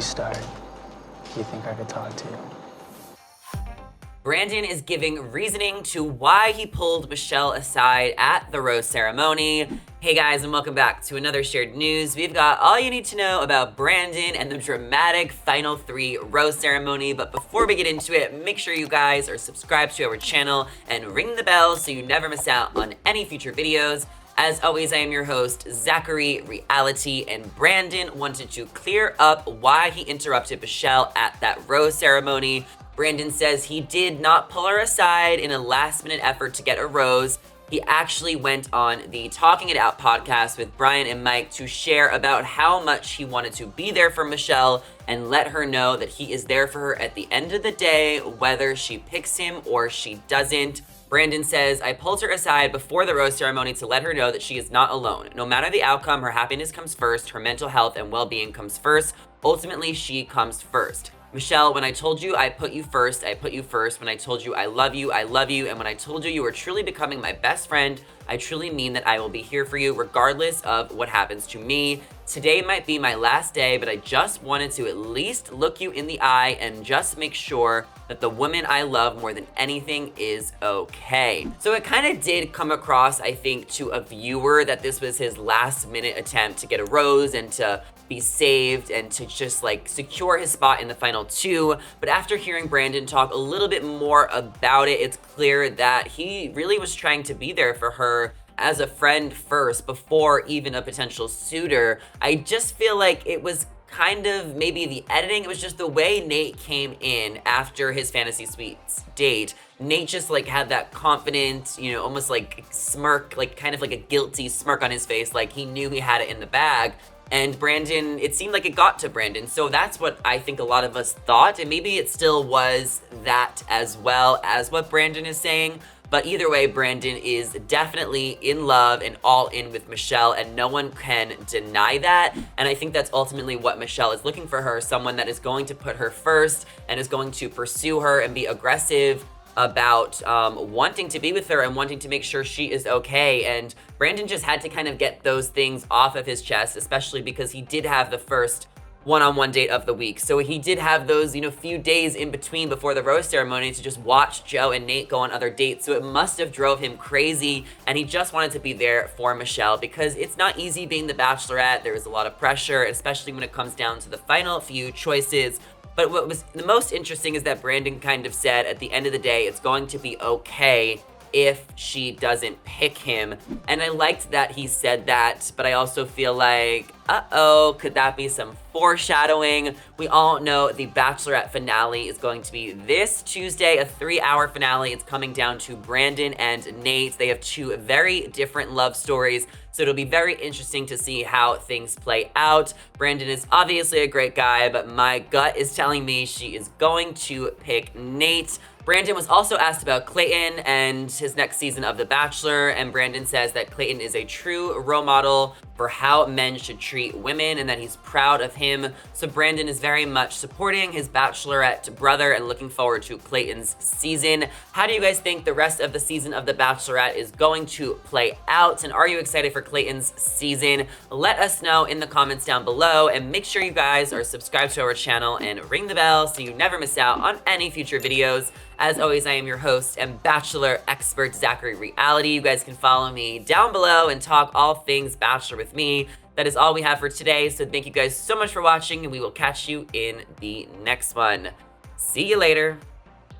we start, do you think I could talk to you? Brandon is giving reasoning to why he pulled Michelle aside at the rose ceremony. Hey guys, and welcome back to another shared news. We've got all you need to know about Brandon and the dramatic final 3 rose ceremony. But before we get into it, make sure you guys are subscribed to our channel and ring the bell so you never miss out on any future videos. As always, I am your host, Zachary Reality, and Brandon wanted to clear up why he interrupted Michelle at that rose ceremony. Brandon says he did not pull her aside in a last-minute effort to get a rose. He actually went on the Talking It Out podcast with Bryan and Mike to share about how much he wanted to be there for Michelle and let her know that he is there for her at the end of the day, whether she picks him or she doesn't. Brandon says, I pulled her aside before the rose ceremony to let her know that she is not alone. No matter the outcome, her happiness comes first, her mental health and well-being comes first. Ultimately, she comes first. Michelle, when I told you I put you first, I put you first. When I told you I love you, I love you. And when I told you you were truly becoming my best friend, I truly mean that I will be here for you regardless of what happens to me. Today might be my last day, but I just wanted to at least look you in the eye and just make sure that the woman I love more than anything is okay. So it kind of did come across, I think, to a viewer that this was his last minute attempt to get a rose and to be saved and to just like secure his spot in the final 2. But after hearing Brandon talk a little bit more about it, it's clear that he really was trying to be there for her as a friend first before even a potential suitor. I just feel like it was kind of maybe the editing. It was just the way Nate came in after his fantasy suites date. Nate just like had that confident, you know, almost like smirk, like kind of like a guilty smirk on his face, like he knew he had it in the bag. And Brandon, it seemed like it got to Brandon. So that's what I think a lot of us thought. And maybe it still was that as well as what Brandon is saying. But either way, Brandon is definitely in love and all in with Michelle, and no one can deny that. And I think that's ultimately what Michelle is looking for her, someone that is going to put her first and is going to pursue her and be aggressive about wanting to be with her and wanting to make sure she is okay. And Brandon just had to kind of get those things off of his chest, especially because he did have the first one-on-one date of the week. So he did have those, you know, few days in between before the rose ceremony to just watch Joe and Nate go on other dates. So it must have drove him crazy, and he just wanted to be there for Michelle because it's not easy being the Bachelorette. There is a lot of pressure, especially when it comes down to the final few choices. But what was the most interesting is that Brandon kind of said at the end of the day, it's going to be okay if she doesn't pick him. And I liked that he said that, but I also feel like, could that be some foreshadowing? We all know the Bachelorette finale is going to be this Tuesday, a 3-hour finale. It's coming down to Brandon and Nate. They have 2 very different love stories, so it'll be very interesting to see how things play out. Brandon is obviously a great guy, but my gut is telling me she is going to pick Nate. Brandon was also asked about Clayton and his next season of The Bachelor, and Brandon says that Clayton is a true role model for how men should treat women and that he's proud of him. So Brandon is very much supporting his Bachelorette brother and looking forward to Clayton's season. How do you guys think the rest of the season of The Bachelorette is going to play out? And are you excited for Clayton's season? Let us know in the comments down below, and make sure you guys are subscribed to our channel and ring the bell so you never miss out on any future videos. As always, I am your host and Bachelor expert, Zachary Reality. You guys can follow me down below and talk all things Bachelor with me. That is all we have for today, so thank you guys so much for watching, and we will catch you in the next one. See you later.